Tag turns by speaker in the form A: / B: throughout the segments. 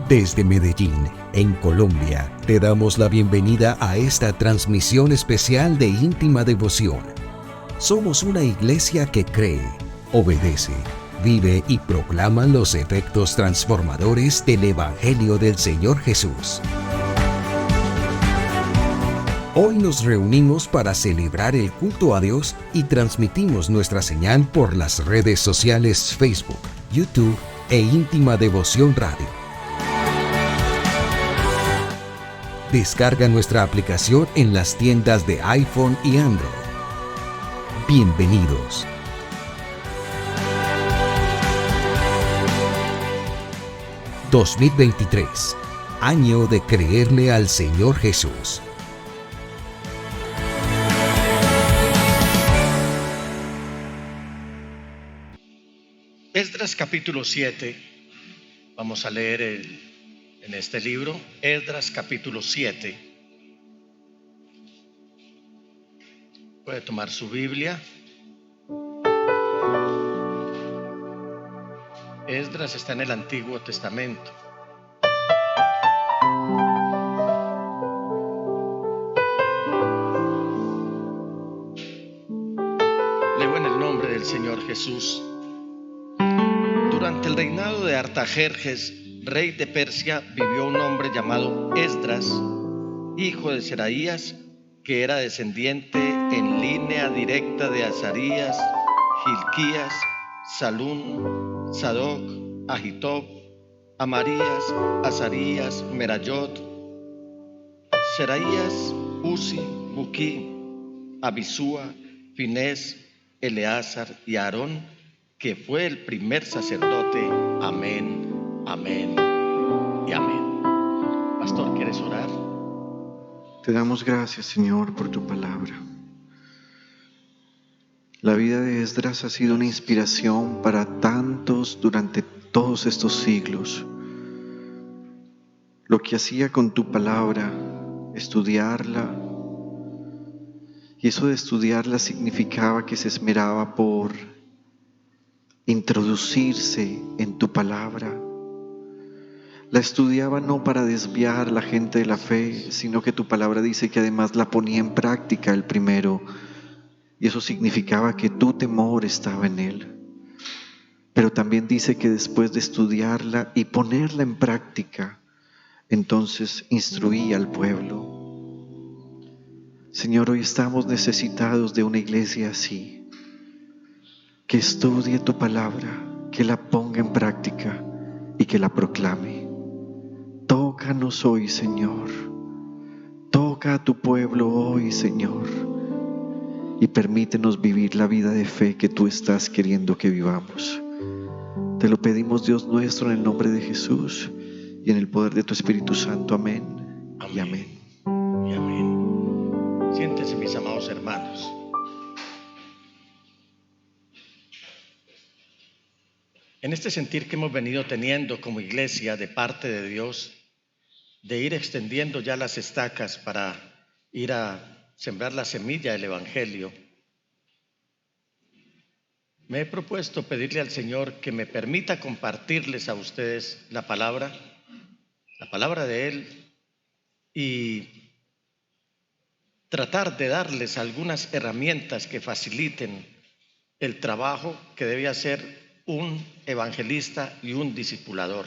A: Desde Medellín, en Colombia, te damos la bienvenida a esta transmisión especial de Íntima Devoción. Somos una iglesia que cree, obedece, vive y proclama los efectos transformadores del Evangelio del Señor Jesús. Hoy nos reunimos para celebrar el culto a Dios y transmitimos nuestra señal por las redes sociales Facebook, YouTube e Íntima Devoción Radio. Descarga nuestra aplicación en las tiendas de iPhone y Android. Bienvenidos. ...2023... año de creerle al Señor Jesús.
B: Esdras capítulo 7, vamos a leer en este libro, Esdras capítulo 7. Puede tomar su Biblia. Esdras está en el Antiguo Testamento. Leo en el nombre del Señor Jesús. Durante el reinado de Artajerjes, rey de Persia, vivió un hombre llamado Esdras, hijo de Seraías, que era descendiente en línea directa de Azarías, Hilquías, Salún, Sadoc, Ahitob, Amarías, Azarías, Merayot, Seraías, Uzi, Buquí, Abisúa, Finés, Eleazar y Aarón, que fue el primer sacerdote. Amén, amén y amén. Pastor, ¿quieres orar?
C: Te damos gracias, Señor, por tu palabra. La vida de Esdras ha sido una inspiración para tantos durante todos estos siglos. Lo que hacía con tu palabra, estudiarla, y eso de estudiarla significaba que se esmeraba por introducirse en tu palabra. La estudiaba no para desviar a la gente de la fe, sino que tu palabra dice que además la ponía en práctica el primero, y eso significaba que tu temor estaba en él. Pero también dice que después de estudiarla y ponerla en práctica, entonces instruía al pueblo. Señor, hoy estamos necesitados de una iglesia así, que estudie tu palabra, que la ponga en práctica y que la proclame. Tócanos hoy, Señor. Toca a tu pueblo hoy, Señor, y permítenos vivir la vida de fe que tú estás queriendo que vivamos. Te lo pedimos, Dios nuestro, en el nombre de Jesús y en el poder de tu Espíritu Santo. Amén, y amén.
B: Y amén. Siéntense, mis amados hermanos. En este sentir que hemos venido teniendo como iglesia de parte de Dios, de ir extendiendo ya las estacas para ir a sembrar la semilla del Evangelio, me he propuesto pedirle al Señor que me permita compartirles a ustedes la palabra de Él, y tratar de darles algunas herramientas que faciliten el trabajo que debe hacer un evangelista y un discipulador.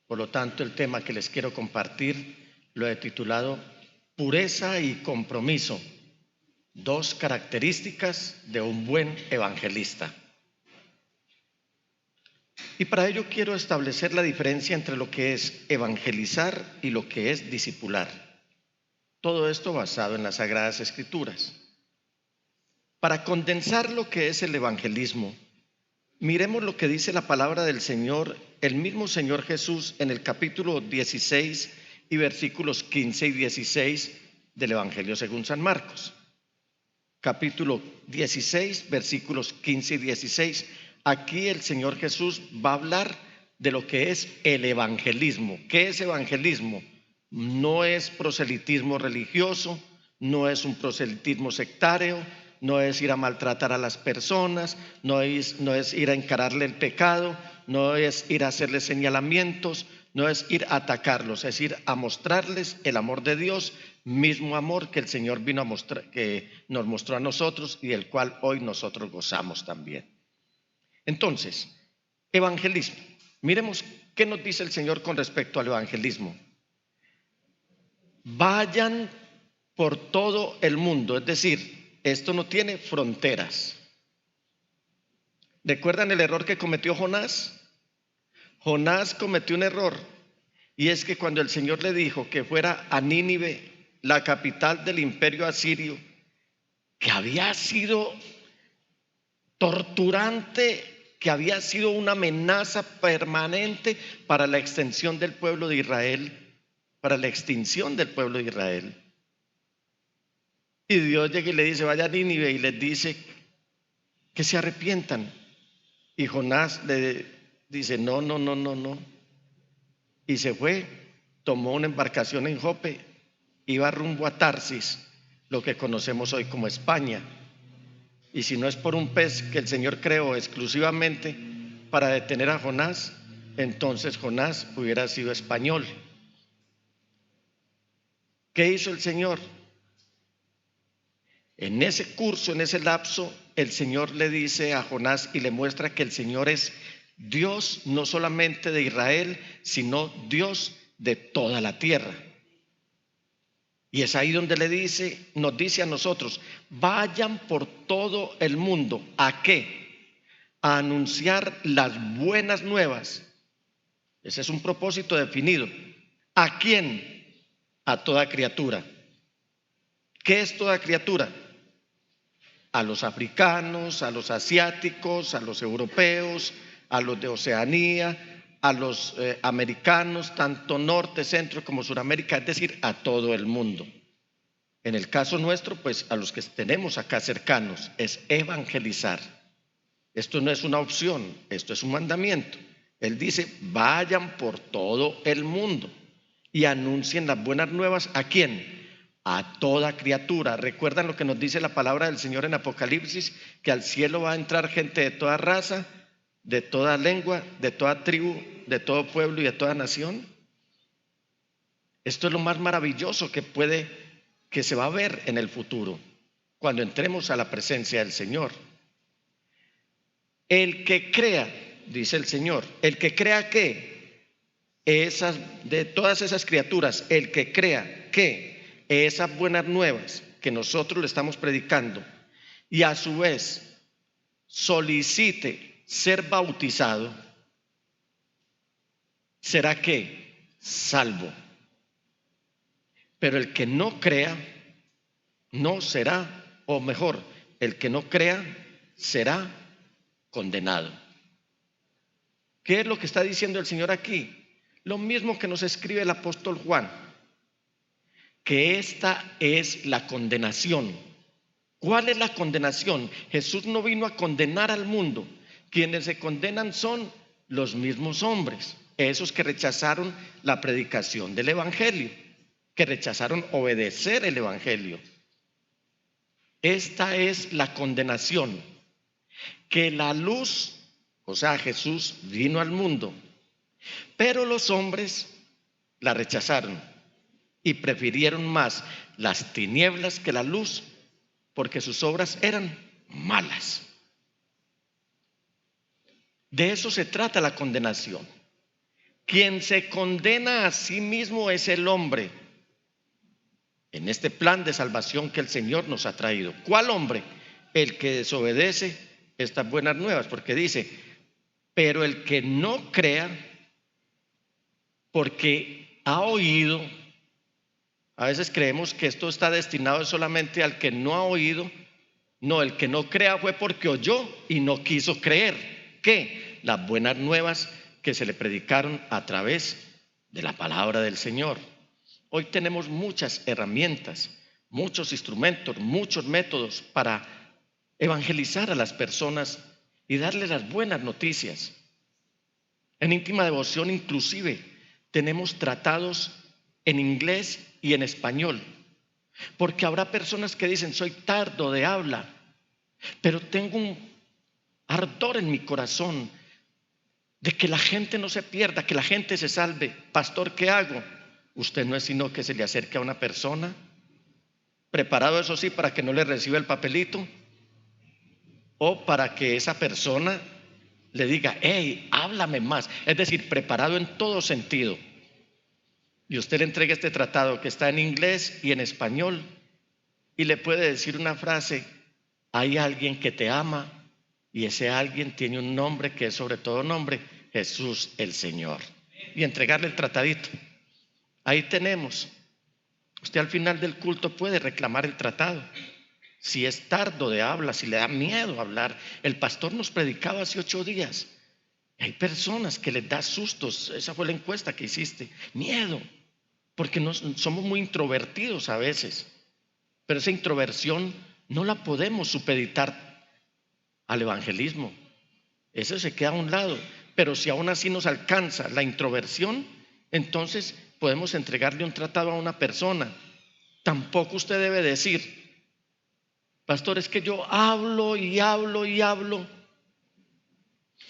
B: Por lo tanto, el tema que les quiero compartir lo he titulado Pureza y compromiso, 2 características de un buen evangelista. Y para ello quiero establecer la diferencia entre lo que es evangelizar y lo que es discipular. Todo esto basado en las Sagradas Escrituras. Para condensar lo que es el evangelismo, miremos lo que dice la palabra del Señor, el mismo Señor Jesús, en el capítulo 16 y versículos 15 y 16 del Evangelio según San Marcos. Capítulo 16, versículos 15 y 16. Aquí el Señor Jesús va a hablar de lo que es el evangelismo. ¿Qué es evangelismo? No es proselitismo religioso, no es un proselitismo sectario, no es ir a maltratar a las personas, no es ir a encararle el pecado, no es ir a hacerle señalamientos, no es ir a atacarlos, es ir a mostrarles el amor de Dios, mismo amor que el Señor vino a mostrar, que nos mostró a nosotros y del cual hoy nosotros gozamos también. Entonces, evangelismo. Miremos qué nos dice el Señor con respecto al evangelismo. Vayan por todo el mundo, es decir, esto no tiene fronteras. ¿Recuerdan el error que cometió Jonás? Jonás cometió un error, y es que cuando el Señor le dijo que fuera a Nínive, la capital del imperio asirio, que había sido torturante, que había sido una amenaza permanente para la extensión del pueblo de Israel, para la extinción del pueblo de Israel. Y Dios llega y le dice, vaya a Nínive, y les dice que se arrepientan. Y Jonás le dice, no. Y se fue, tomó una embarcación en Jope, iba rumbo a Tarsis, lo que conocemos hoy como España. Y si no es por un pez que el Señor creó exclusivamente para detener a Jonás, entonces Jonás hubiera sido español. ¿Qué hizo el Señor? En ese curso, en ese lapso, el Señor le dice a Jonás y le muestra que el Señor es Dios no solamente de Israel, sino Dios de toda la tierra. Y es ahí donde nos dice a nosotros, vayan por todo el mundo. ¿A qué? A anunciar las buenas nuevas. Ese es un propósito definido. ¿A quién? A toda criatura. ¿Qué es toda criatura? A los africanos, a los asiáticos, a los europeos, a los de Oceanía, a los americanos, tanto norte, centro como Suramérica, es decir, a todo el mundo. En el caso nuestro, pues a los que tenemos acá cercanos, es evangelizar. Esto no es una opción, esto es un mandamiento. Él dice, vayan por todo el mundo y anuncien las buenas nuevas. ¿A quién? A toda criatura. ¿Recuerdan lo que nos dice la palabra del Señor en Apocalipsis? Que al cielo va a entrar gente de toda raza, de toda lengua, de toda tribu, de todo pueblo y de toda nación. Esto es lo más maravilloso que se va a ver en el futuro, cuando entremos a la presencia del Señor. El que crea, dice el Señor, el que crea que de todas esas criaturas, el que crea que esas buenas nuevas que nosotros le estamos predicando y a su vez solicite ser bautizado, será que salvo. Pero el que no crea no será, o mejor, el que no crea será condenado. ¿Qué es lo que está diciendo el Señor aquí? Lo mismo que nos escribe el apóstol Juan, que esta es la condenación. ¿Cuál es la condenación? Jesús no vino a condenar al mundo. Quienes se condenan son los mismos hombres, esos que rechazaron la predicación del evangelio, que rechazaron obedecer el evangelio. Esta es la condenación, que la luz, o sea, Jesús vino al mundo, pero los hombres la rechazaron y prefirieron más las tinieblas que la luz, porque sus obras eran malas. De eso se trata la condenación. Quien se condena a sí mismo es el hombre en este plan de salvación que el Señor nos ha traído. ¿Cuál hombre? El que desobedece estas buenas nuevas, porque dice, pero el que no crea, porque ha oído. A veces creemos que esto está destinado solamente al que no ha oído. No, el que no crea fue porque oyó y no quiso creer. ¿Qué? Las buenas nuevas que se le predicaron a través de la palabra del Señor. Hoy tenemos muchas herramientas, muchos instrumentos, muchos métodos para evangelizar a las personas y darles las buenas noticias. En íntima devoción inclusive tenemos tratados en inglés y en español, porque habrá personas que dicen, soy tardo de habla, pero tengo un ardor en mi corazón de que la gente no se pierda, que la gente se salve. Pastor, ¿qué hago? Usted no es sino que se le acerque a una persona, preparado eso sí para que no le reciba el papelito, o para que esa persona le diga, hey, háblame más. Es decir, preparado en todo sentido. Y usted le entrega este tratado que está en inglés y en español y le puede decir una frase: hay alguien que te ama y ese alguien tiene un nombre que es sobre todo nombre, Jesús el Señor. Y entregarle el tratadito. Ahí tenemos. Usted al final del culto puede reclamar el tratado. Si es tardo de habla, si le da miedo hablar. El pastor nos predicaba hace 8 días. Hay personas que les da sustos. Esa fue la encuesta que hiciste. Miedo. Porque somos muy introvertidos a veces. Pero esa introversión no la podemos supeditar al evangelismo. Eso se queda a un lado. Pero si aún así nos alcanza la introversión, entonces podemos entregarle un tratado a una persona. Tampoco usted debe decir: pastor, es que yo hablo y hablo y hablo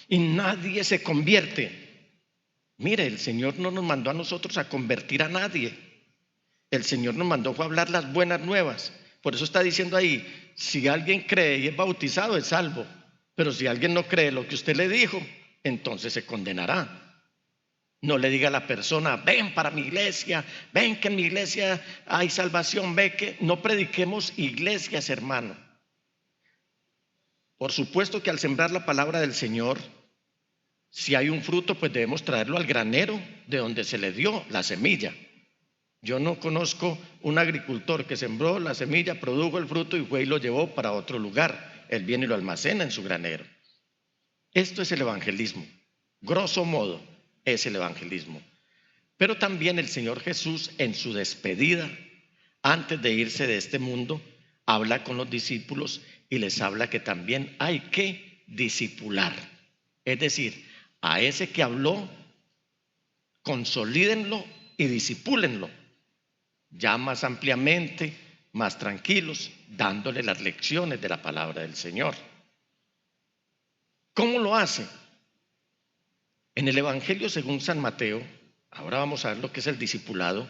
B: y nadie se convierte. Mire, el Señor no nos mandó a nosotros a convertir a nadie. El Señor nos mandó a hablar las buenas nuevas. Por eso está diciendo ahí: si alguien cree y es bautizado, es salvo. Pero si alguien no cree lo que usted le dijo, entonces se condenará. No le diga a la persona: ven para mi iglesia, ven que en mi iglesia hay salvación, ve que no prediquemos iglesias, hermano. Por supuesto que al sembrar la palabra del Señor, si hay un fruto, pues debemos traerlo al granero de donde se le dio la semilla. Yo no conozco un agricultor que sembró la semilla, produjo el fruto y fue y lo llevó para otro lugar. Él viene y lo almacena en su granero. Esto es el evangelismo. Grosso modo, es el evangelismo. Pero también el Señor Jesús, en su despedida, antes de irse de este mundo, habla con los discípulos y les habla que también hay que discipular. Es decir, a ese que habló, consolídenlo y discipúlenlo. Ya más ampliamente, más tranquilos, dándole las lecciones de la palabra del Señor. ¿Cómo lo hace? En el Evangelio según San Mateo, ahora vamos a ver lo que es el discipulado,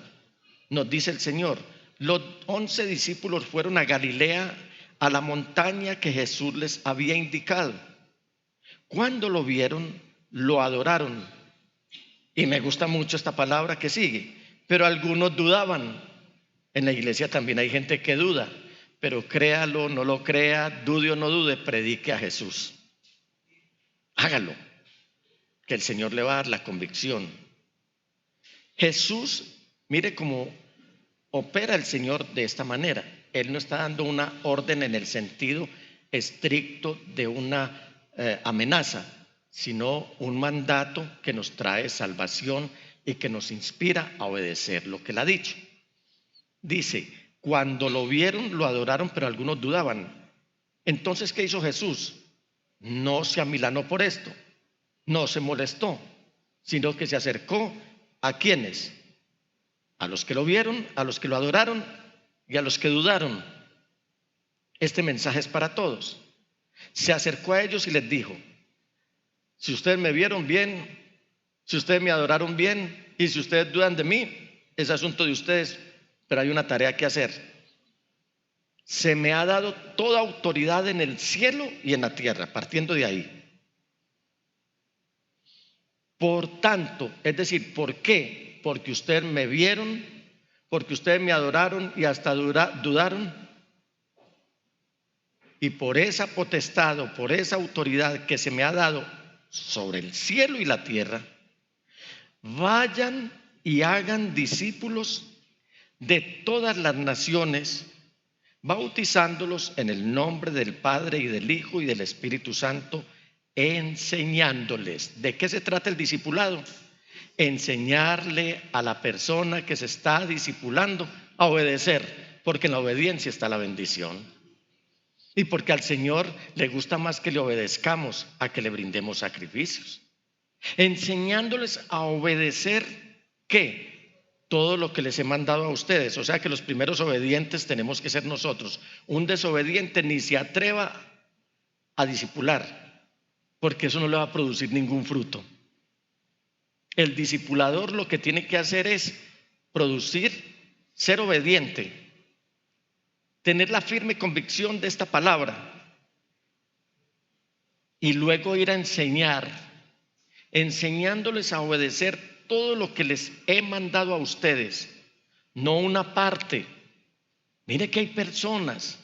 B: nos dice el Señor: los 11 discípulos fueron a Galilea, a la montaña que Jesús les había indicado. Cuando lo vieron, lo adoraron. Y me gusta mucho esta palabra que sigue: pero algunos dudaban. En la iglesia también hay gente que duda, pero créalo, no lo crea, dude o no dude, predique a Jesús. Hágalo, que el Señor le va a dar la convicción. Jesús, mire cómo opera el Señor de esta manera. Él no está dando una orden en el sentido estricto de una amenaza, sino un mandato que nos trae salvación y que nos inspira a obedecer lo que Él ha dicho. Dice: cuando lo vieron, lo adoraron, pero algunos dudaban. Entonces, ¿qué hizo Jesús? No se amilanó por esto, no se molestó, sino que se acercó ¿a quiénes? A los que lo vieron, a los que lo adoraron y a los que dudaron. Este mensaje es para todos. Se acercó a ellos y les dijo: si ustedes me vieron bien, si ustedes me adoraron bien, y si ustedes dudan de mí, es asunto de ustedes, pero hay una tarea que hacer. Se me ha dado toda autoridad en el cielo y en la tierra, partiendo de ahí. Por tanto, es decir, ¿por qué? Porque ustedes me vieron, porque ustedes me adoraron y hasta dudaron. Y por esa potestad o por esa autoridad que se me ha dado sobre el cielo y la tierra, vayan y hagan discípulos de todas las naciones, bautizándolos en el nombre del Padre y del Hijo y del Espíritu Santo, enseñándoles. ¿De qué se trata el discipulado? Enseñarle a la persona que se está discipulando a obedecer, porque en la obediencia está la bendición. Y porque al Señor le gusta más que le obedezcamos a que le brindemos sacrificios. Enseñándoles a obedecer, ¿qué? Todo lo que les he mandado a ustedes. O sea que los primeros obedientes tenemos que ser nosotros. Un desobediente ni se atreva a discipular, porque eso no le va a producir ningún fruto. El discipulador lo que tiene que hacer es producir, ser obediente, tener la firme convicción de esta palabra y luego ir a enseñar, enseñándoles a obedecer todo lo que les he mandado a ustedes, no una parte. Mire que hay personas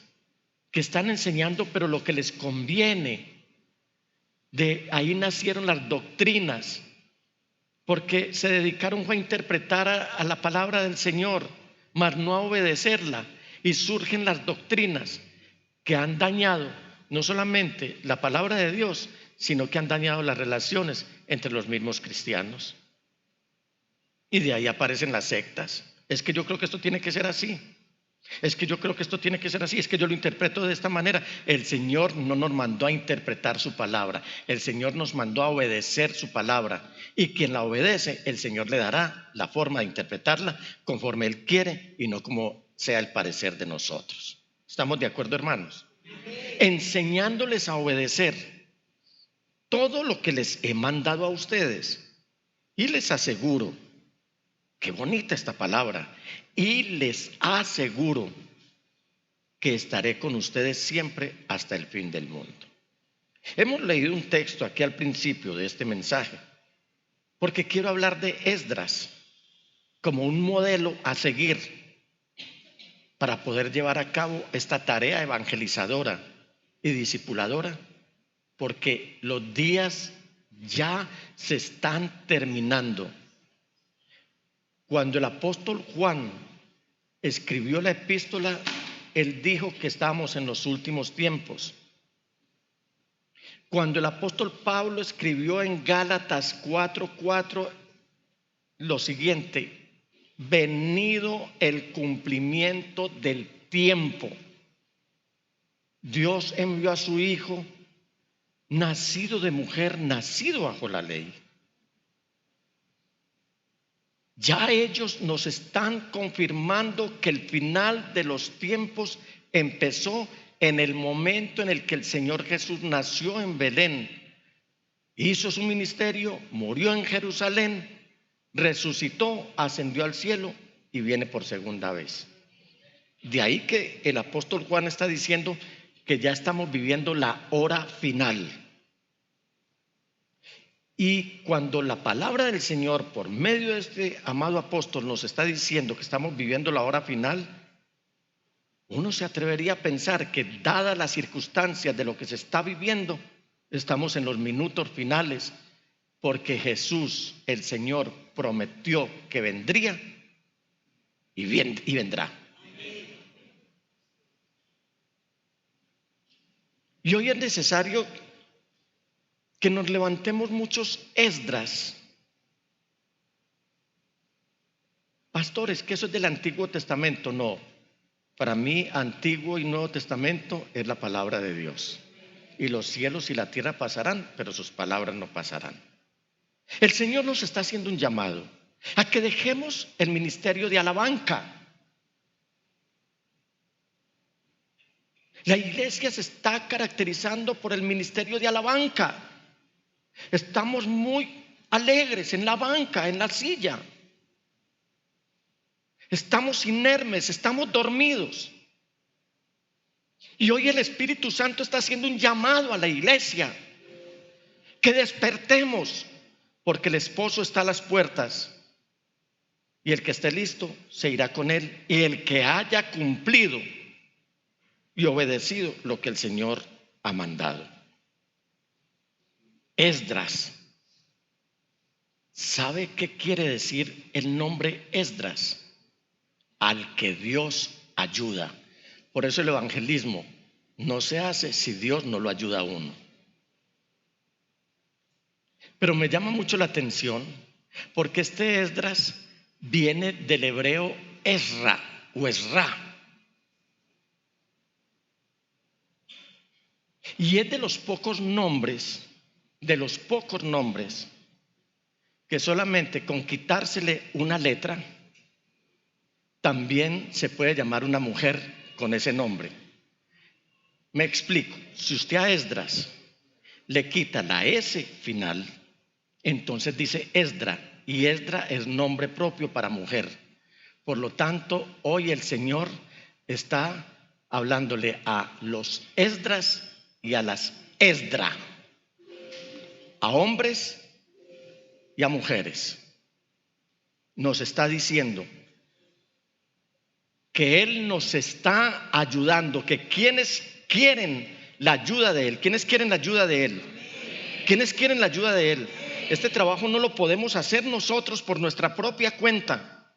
B: que están enseñando pero lo que les conviene. De ahí nacieron las doctrinas, porque se dedicaron a interpretar a la palabra del Señor, mas no a obedecerla. Y surgen las doctrinas que han dañado no solamente la palabra de Dios, sino que han dañado las relaciones entre los mismos cristianos. Y de ahí aparecen las sectas. Es que yo creo que esto tiene que ser así. Es que yo creo que esto tiene que ser así. Es que yo lo interpreto de esta manera. El Señor no nos mandó a interpretar su palabra. El Señor nos mandó a obedecer su palabra. Y quien la obedece, el Señor le dará la forma de interpretarla conforme Él quiere y no como sea el parecer de nosotros. ¿Estamos de acuerdo, hermanos? Enseñándoles a obedecer todo lo que les he mandado a ustedes. Y les aseguro, qué bonita esta palabra, y les aseguro que estaré con ustedes siempre hasta el fin del mundo. Hemos leído un texto aquí al principio de este mensaje, porque quiero hablar de Esdras como un modelo a seguir para poder llevar a cabo esta tarea evangelizadora y discipuladora, porque los días ya se están terminando. Cuando el apóstol Juan escribió la epístola, él dijo que estamos en los últimos tiempos. Cuando el apóstol Pablo escribió en Gálatas 4:4 lo siguiente: venido el cumplimiento del tiempo, Dios envió a su Hijo, nacido de mujer, nacido bajo la ley. Ya ellos nos están confirmando que el final de los tiempos empezó en el momento en el que el Señor Jesús nació en Belén, hizo su ministerio, murió en Jerusalén, resucitó, ascendió al cielo y viene por segunda vez. De ahí que el apóstol Juan está diciendo que ya estamos viviendo la hora final. Y cuando la palabra del Señor, por medio de este amado apóstol, nos está diciendo que estamos viviendo la hora final, uno se atrevería a pensar que, dadas las circunstancias de lo que se está viviendo, estamos en los minutos finales, porque Jesús, el Señor, prometió que vendría y vendrá. Y hoy es necesario que nos levantemos muchos Esdras. Pastores, que eso es del Antiguo Testamento. No, para mí Antiguo y Nuevo Testamento es la palabra de Dios. Y los cielos y la tierra pasarán, pero sus palabras no pasarán. El Señor nos está haciendo un llamado a que dejemos el ministerio de alabanca. La iglesia se está caracterizando por el ministerio de alabanca. Estamos muy alegres en la banca, en la silla. Estamos inermes, estamos dormidos. Y hoy el Espíritu Santo está haciendo un llamado a la iglesia, que despertemos, porque el esposo está a las puertas. Y el que esté listo se irá con él. Y el que haya cumplido y obedecido lo que el Señor ha mandado. Esdras. ¿Sabe qué quiere decir el nombre Esdras? Al que Dios ayuda. Por eso el evangelismo no se hace si Dios no lo ayuda a uno. Pero me llama mucho la atención porque este Esdras viene del hebreo Ezra o Esra. Y es de los pocos nombres que solamente con quitársele una letra también se puede llamar una mujer con ese nombre. Me explico. Si usted a Esdras le quita la S final, entonces dice Esdra, y Esdra es nombre propio para mujer. Por lo tanto, hoy el Señor está hablándole a los Esdras y a las Esdra, a hombres y a mujeres. Nos está diciendo que Él nos está ayudando, que quienes quieren la ayuda de Él, quienes quieren la ayuda de Él, quienes quieren la ayuda de Él. Este trabajo no lo podemos hacer nosotros por nuestra propia cuenta,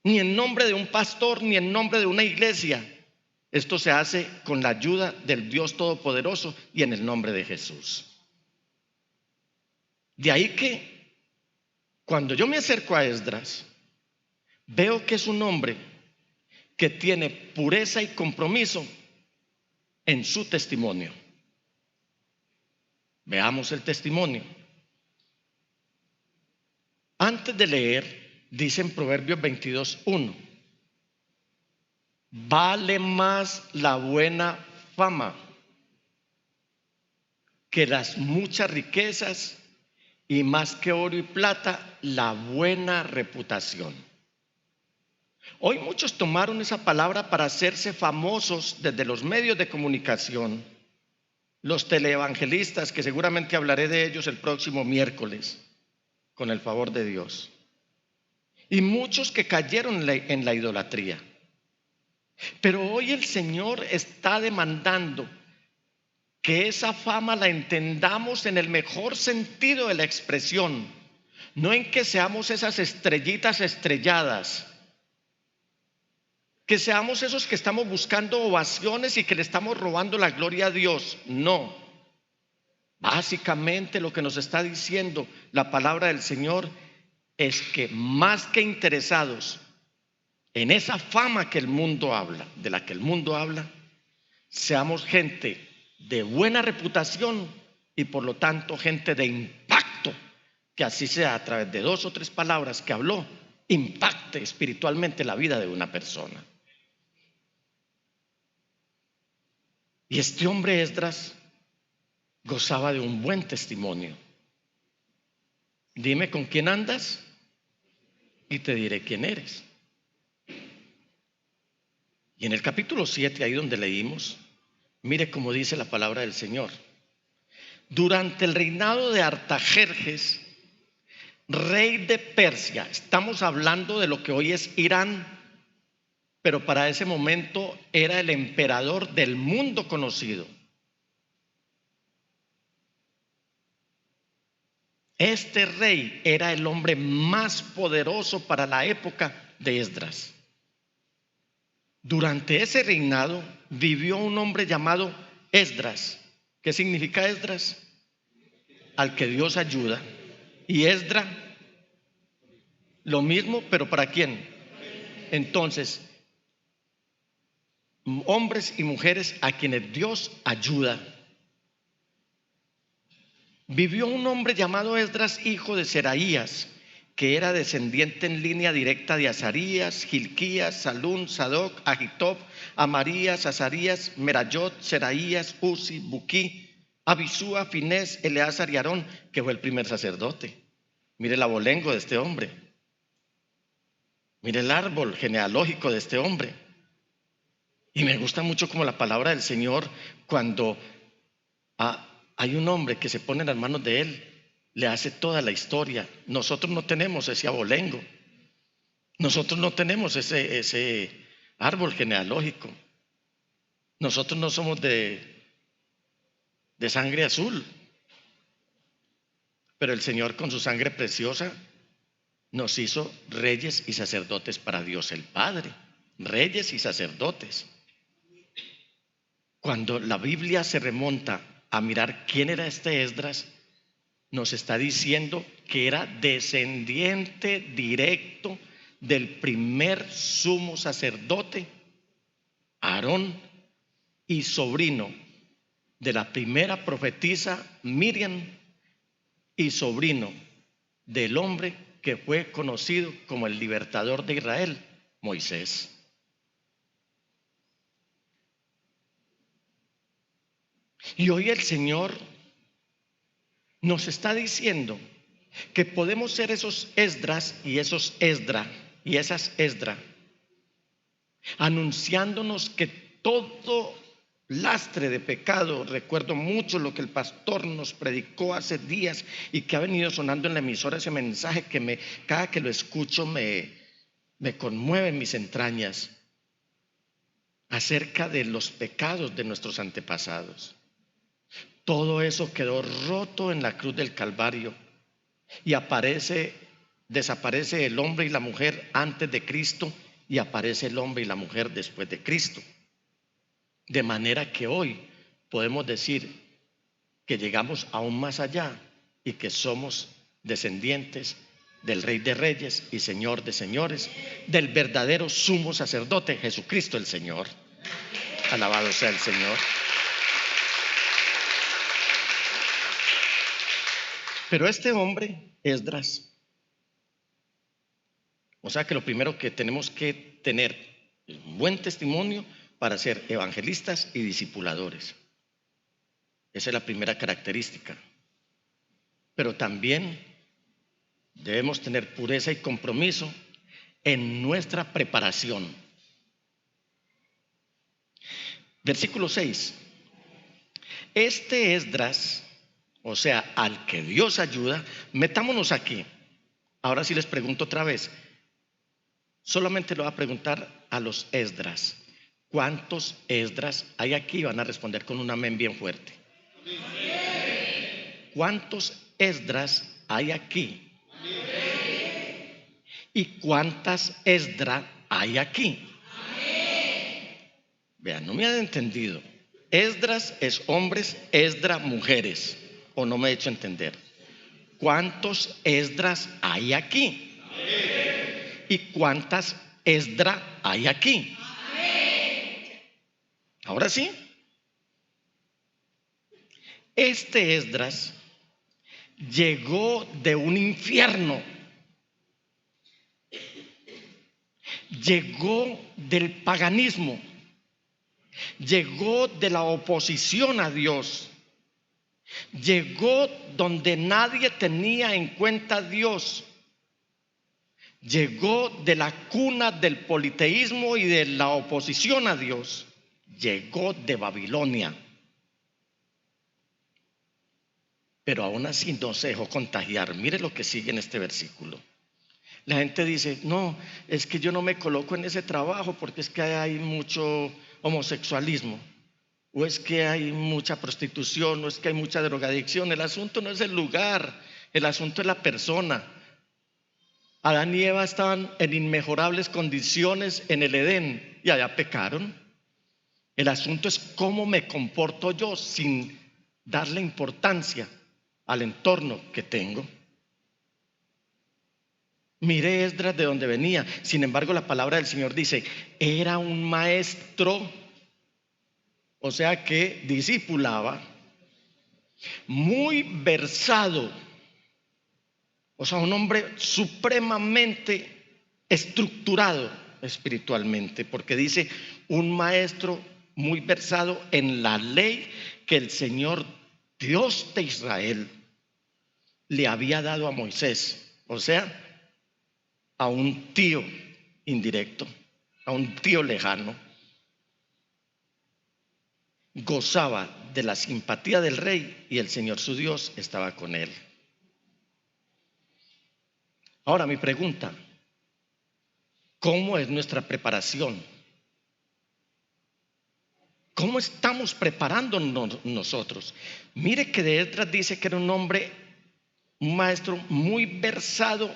B: ni en nombre de un pastor, ni en nombre de una iglesia. Esto se hace con la ayuda del Dios Todopoderoso y en el nombre de Jesús. De ahí que cuando yo me acerco a Esdras, veo que es un hombre que tiene pureza y compromiso en su testimonio. Veamos el testimonio. Antes de leer, dice en Proverbios 22:1, vale más la buena fama que las muchas riquezas, y más que oro y plata, la buena reputación. Hoy muchos tomaron esa palabra para hacerse famosos desde los medios de comunicación. Los teleevangelistas, que seguramente hablaré de ellos el próximo miércoles, con el favor de Dios. Y muchos que cayeron en la idolatría. Pero hoy el Señor está demandando que esa fama la entendamos en el mejor sentido de la expresión, no en que seamos esas estrellitas estrelladas, que seamos esos que estamos buscando ovaciones y que le estamos robando la gloria a Dios. No. Básicamente lo que nos está diciendo la palabra del Señor es que más que interesados en esa fama que el mundo habla, de la que el mundo habla, seamos gente de buena reputación y por lo tanto gente de impacto, que así sea a través de 2 o 3 palabras que habló, impacte espiritualmente la vida de una persona. Y este hombre Esdras gozaba de un buen testimonio. Dime con quién andas y te diré quién eres. Y en el capítulo 7, ahí donde leímos, mire cómo dice la palabra del Señor. Durante el reinado de Artajerjes, rey de Persia, estamos hablando de lo que hoy es Irán, pero para ese momento era el emperador del mundo conocido. Este rey era el hombre más poderoso para la época de Esdras. Durante ese reinado vivió un hombre llamado Esdras. ¿Qué significa Esdras? Al que Dios ayuda. Y Esdra, lo mismo, pero ¿para quién? Entonces, hombres y mujeres a quienes Dios ayuda. Vivió un hombre llamado Esdras, hijo de Seraías, que era descendiente en línea directa de Azarías, Gilquías, Salún, Sadoc, Agitob, Amarías, Azarías, Merayot, Seraías, Uzi, Buquí, Abisúa, Finés, Eleazar y Aarón, que fue el primer sacerdote. Mire el abolengo de este hombre. Mire el árbol genealógico de este hombre. Y me gusta mucho como la palabra del Señor, cuando hay un hombre que se pone en las manos de él, le hace toda la historia. Nosotros no tenemos ese abolengo. Nosotros no tenemos ese árbol genealógico. Nosotros no somos de sangre azul. Pero el Señor con su sangre preciosa nos hizo reyes y sacerdotes para Dios el Padre. Reyes y sacerdotes. Cuando la Biblia se remonta a mirar quién era este Esdras, nos está diciendo que era descendiente directo del primer sumo sacerdote, Aarón, y sobrino de la primera profetisa Miriam, y sobrino del hombre que fue conocido como el libertador de Israel, Moisés. Y hoy el Señor nos está diciendo que podemos ser esos Esdras y esos Esdra y esas Esdra, anunciándonos que todo lastre de pecado, recuerdo mucho lo que el pastor nos predicó hace días y que ha venido sonando en la emisora, ese mensaje que cada que lo escucho me conmueve en mis entrañas, acerca de los pecados de nuestros antepasados. Todo eso quedó roto en la cruz del Calvario y desaparece el hombre y la mujer antes de Cristo y aparece el hombre y la mujer después de Cristo. De manera que hoy podemos decir que llegamos aún más allá y que somos descendientes del Rey de Reyes y Señor de Señores, del verdadero sumo sacerdote, Jesucristo el Señor. Alabado sea el Señor. Pero este hombre, Esdras, o sea que lo primero que tenemos que tener es un buen testimonio para ser evangelistas y discipuladores. Esa es la primera característica. Pero también debemos tener pureza y compromiso en nuestra preparación. Versículo 6. Este Esdras, o sea, al que Dios ayuda, metámonos aquí. Ahora sí les pregunto otra vez. Solamente lo voy a preguntar a los Esdras. ¿Cuántos Esdras hay aquí? Van a responder con un amén bien fuerte. ¿Cuántos Esdras hay aquí? ¿Y cuántas Esdra hay aquí? Vean, no me han entendido. Esdras es hombres, Esdra mujeres. ¿O no me he hecho entender? ¿Cuántos Esdras hay aquí? ¿Y cuántas Esdra hay aquí? Ahora sí. Este Esdras llegó de un infierno. Llegó del paganismo. Llegó de la oposición a Dios. Llegó donde nadie tenía en cuenta a Dios. Llegó de la cuna del politeísmo y de la oposición a Dios. Llegó de Babilonia. Pero aún así no se dejó contagiar. Mire lo que sigue en este versículo. La gente dice, no, es que yo no me coloco en ese trabajo porque es que hay mucho homosexualismo, o es que hay mucha prostitución, o es que hay mucha drogadicción. El asunto no es el lugar, el asunto es la persona. Adán y Eva estaban en inmejorables condiciones en el Edén y allá pecaron. El asunto es cómo me comporto yo sin darle importancia al entorno que tengo. Mire Esdras de donde venía. Sin embargo, la palabra del Señor dice, era un maestro, o sea que discipulaba, muy versado, o sea, un hombre supremamente estructurado espiritualmente, porque dice, un maestro muy versado en la ley que el Señor Dios de Israel le había dado a Moisés, o sea, a un tío indirecto, a un tío lejano. Gozaba de la simpatía del rey y el Señor su Dios estaba con él. Ahora mi pregunta, ¿cómo es nuestra preparación? ¿Cómo estamos preparándonos nosotros? Mire que de Esdras dice que era un hombre, un maestro muy versado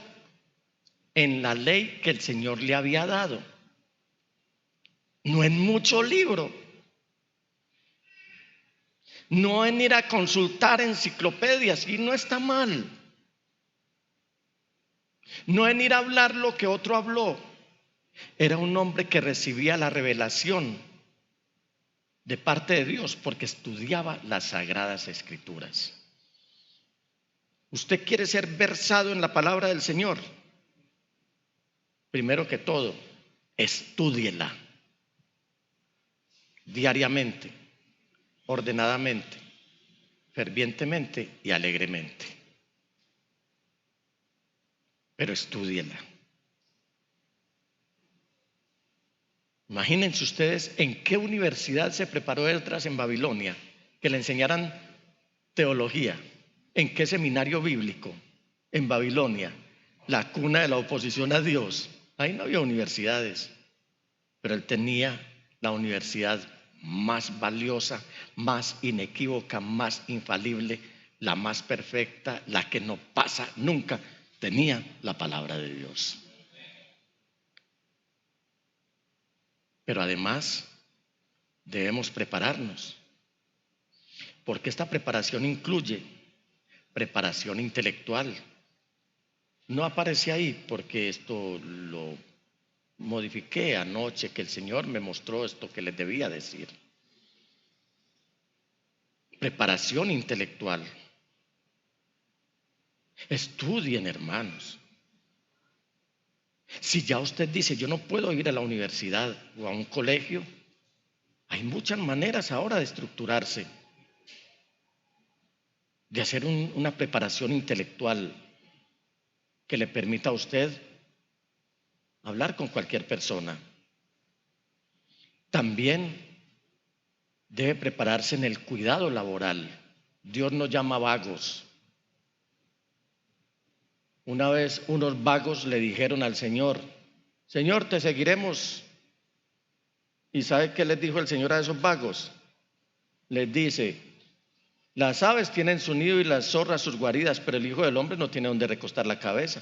B: en la ley que el Señor le había dado. No en mucho libro, no en ir a consultar enciclopedias, y no está mal. No en ir a hablar lo que otro habló. Era un hombre que recibía la revelación de parte de Dios porque estudiaba las Sagradas Escrituras. ¿Usted quiere ser versado en la palabra del Señor? Primero que todo, estúdiela diariamente, ordenadamente, fervientemente y alegremente. pero estúdienla. Imagínense ustedes en qué universidad se preparó Esdras en Babilonia, que le enseñaran teología. ¿En qué seminario bíblico? En Babilonia, la cuna de la oposición a Dios. Ahí no había universidades, pero él tenía la universidad más valiosa, más inequívoca, más infalible, la más perfecta, la que no pasa nunca. Tenía la palabra de Dios. Pero además debemos prepararnos, porque esta preparación incluye preparación intelectual. No aparece ahí porque esto lo modifiqué anoche, que el Señor me mostró esto que les debía decir. Preparación intelectual. Estudien, hermanos. Si ya usted dice, yo no puedo ir a la universidad o a un colegio, hay muchas maneras ahora de estructurarse, de hacer una preparación intelectual que le permita a usted hablar con cualquier persona. También debe prepararse en el cuidado laboral. Dios no llama vagos. Una vez unos vagos le dijeron al Señor, Señor, te seguiremos. ¿Y sabe qué les dijo el Señor a esos vagos? Les dice, las aves tienen su nido y las zorras sus guaridas, pero el Hijo del Hombre no tiene donde recostar la cabeza.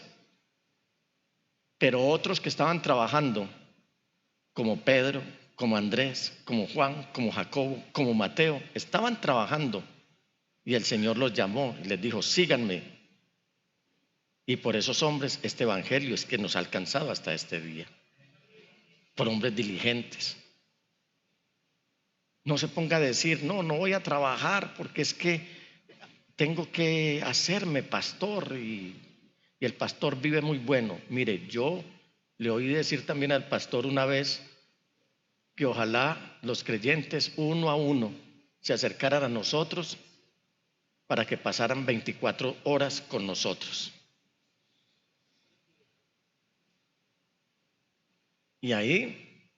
B: Pero otros que estaban trabajando, como Pedro, como Andrés, como Juan, como Jacobo, como Mateo, estaban trabajando. Y el Señor los llamó y les dijo, síganme. Y por esos hombres este evangelio es que nos ha alcanzado hasta este día. Por hombres diligentes. No se ponga a decir, no voy a trabajar porque es que tengo que hacerme pastor y el pastor vive muy bueno. Mire, yo le oí decir también al pastor una vez que ojalá los creyentes uno a uno se acercaran a nosotros para que pasaran 24 horas con nosotros. Y ahí,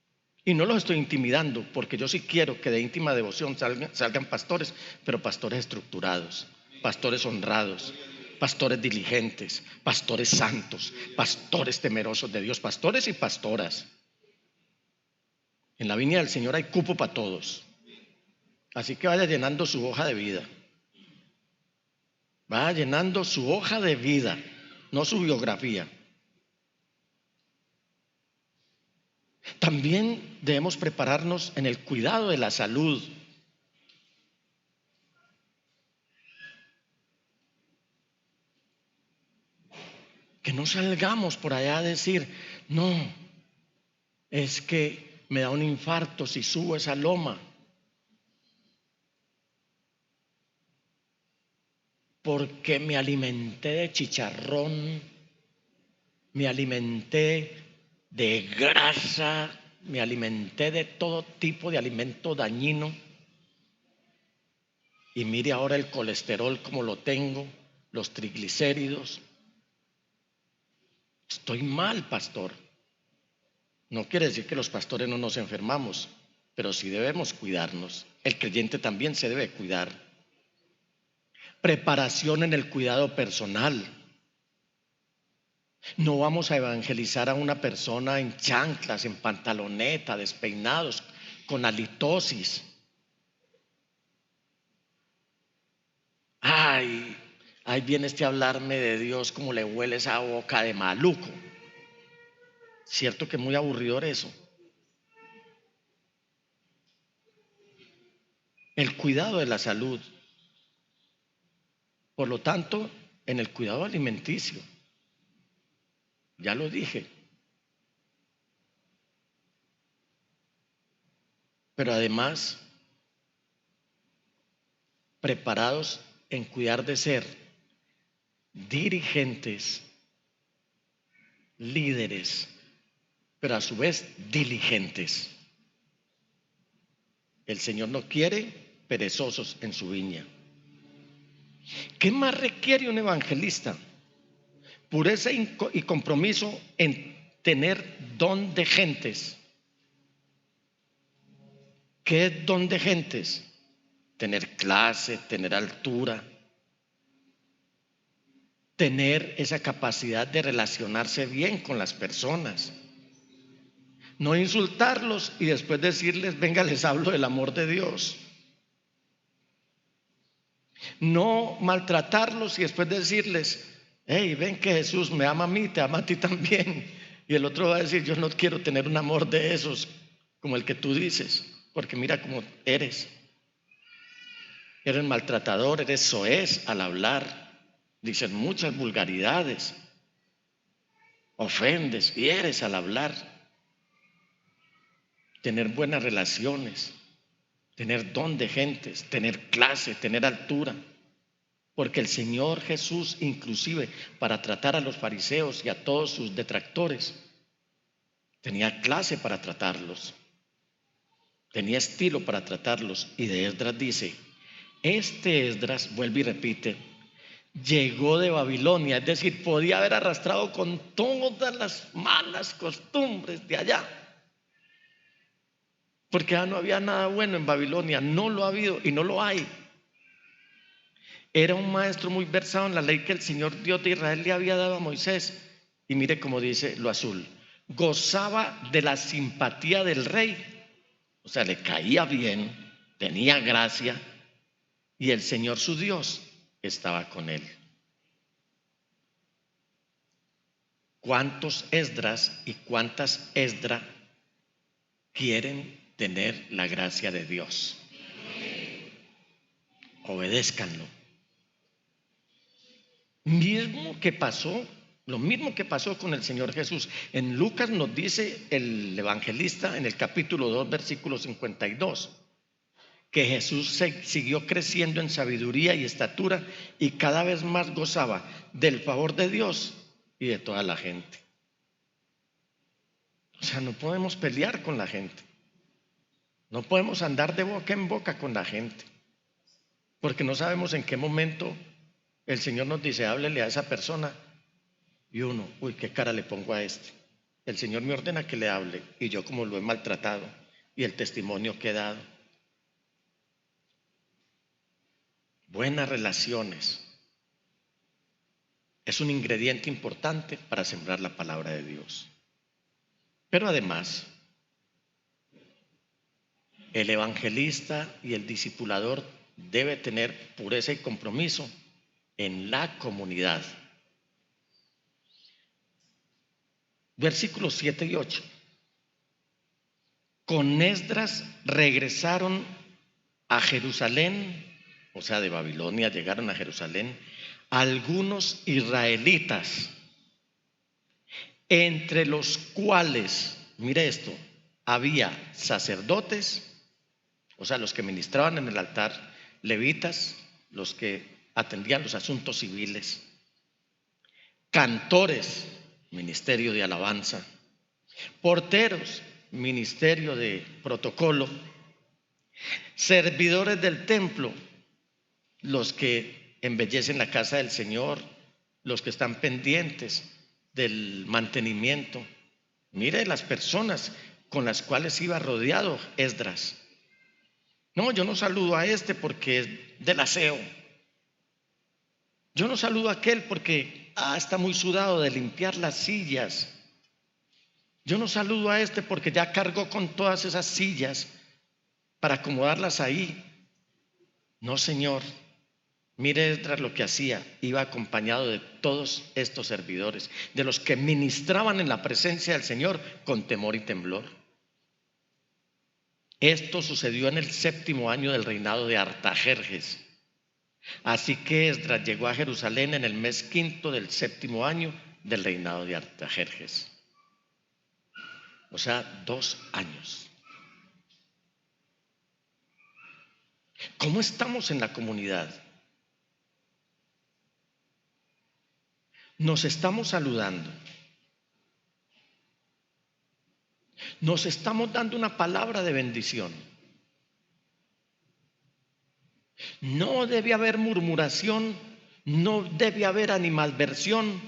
B: y no los estoy intimidando, porque yo sí quiero que de íntima devoción salgan pastores, pero pastores estructurados, pastores honrados, pastores diligentes, pastores santos, pastores temerosos de Dios, pastores y pastoras. En la viña del Señor hay cupo para todos. Así que vaya llenando su hoja de vida. Vaya llenando su hoja de vida, no su biografía. También debemos prepararnos en el cuidado de la salud. Que no salgamos por allá a decir, no, es que me da un infarto si subo esa loma. Porque me alimenté de chicharrón, me alimenté de grasa, me alimenté de todo tipo de alimento dañino. Y mire ahora el colesterol como lo tengo, los triglicéridos. Estoy mal, pastor. No quiere decir que los pastores no nos enfermamos, pero sí debemos cuidarnos. El creyente también se debe cuidar. Preparación en el cuidado personal. No vamos a evangelizar a una persona en chanclas, en pantaloneta, despeinados, con halitosis. Ay, ahí viene a hablarme de Dios, como le huele esa boca de maluco. Cierto que es muy aburridor eso. El cuidado de la salud. Por lo tanto, en el cuidado alimenticio, ya lo dije. Pero además, preparados en cuidar de ser dirigentes, líderes, pero a su vez diligentes. El Señor no quiere perezosos en su viña. ¿Qué más requiere un evangelista? pureza y compromiso en tener don de gentes. ¿Qué es don de gentes? Tener clase, tener altura, tener esa capacidad de relacionarse bien con las personas. No insultarlos y después decirles, venga, les hablo del amor de Dios. No maltratarlos y después decirles, hey, ven que Jesús me ama a mí, te ama a ti también. Y el otro va a decir, yo no quiero tener un amor de esos como el que tú dices, porque mira cómo eres. Eres maltratador, eres soez al hablar, dices muchas vulgaridades, ofendes, hieres al hablar. Tener buenas relaciones, tener don de gentes, tener clase, tener altura. Porque el Señor Jesús, inclusive para tratar a los fariseos y a todos sus detractores, tenía clase para tratarlos, tenía estilo para tratarlos. Y de Esdras dice, este Esdras, vuelve y repite, llegó de Babilonia, es decir, podía haber arrastrado con todas las malas costumbres de allá, porque ya no había nada bueno en Babilonia, no lo ha habido y no lo hay. Era un maestro muy versado en la ley que el Señor Dios de Israel le había dado a Moisés. Y mire cómo dice lo azul, gozaba de la simpatía del rey, o sea, le caía bien, tenía gracia, y el Señor su Dios estaba con él. ¿Cuántos Esdras y cuántas Esdras quieren tener la gracia de Dios? Obedézcanlo. Lo mismo que pasó con el Señor Jesús. En Lucas nos dice el evangelista en el capítulo 2, versículo 52, que Jesús siguió creciendo en sabiduría y estatura y cada vez más gozaba del favor de Dios y de toda la gente. O sea, no podemos pelear con la gente. No podemos andar de boca en boca con la gente, porque no sabemos en qué momento el Señor nos dice, háblele a esa persona, y uno, uy, qué cara le pongo a este. El Señor me ordena que le hable, y yo como lo he maltratado, y el testimonio que he dado. Buenas relaciones es un ingrediente importante para sembrar la palabra de Dios. Pero además, el evangelista y el discipulador debe tener pureza y compromiso en la comunidad. Versículos 7 y 8. Con Esdras regresaron a Jerusalén, o sea, de Babilonia llegaron a Jerusalén, algunos israelitas, entre los cuales, mire esto, había sacerdotes, o sea, los que ministraban en el altar, levitas, los que atendían los asuntos civiles, cantores, ministerio de alabanza, porteros, ministerio de protocolo, servidores del templo, los que embellecen la casa del Señor, los que están pendientes del mantenimiento. Mire las personas con las cuales iba rodeado Esdras. No, yo no saludo a este porque es del aseo. Yo no saludo a aquel porque está muy sudado de limpiar las sillas. Yo no saludo a este porque ya cargó con todas esas sillas para acomodarlas ahí. No, Señor. Mire Esdras lo que hacía, iba acompañado de todos estos servidores, de los que ministraban en la presencia del Señor con temor y temblor. Esto sucedió en el 7º año del reinado de Artajerjes. Así que Esdras llegó a Jerusalén en el mes 5º del 7º año del reinado de Artajerjes. O sea, 2 años. ¿Cómo estamos en la comunidad? Nos estamos saludando. Nos estamos dando una palabra de bendición. No debe haber murmuración, no debe haber animadversión,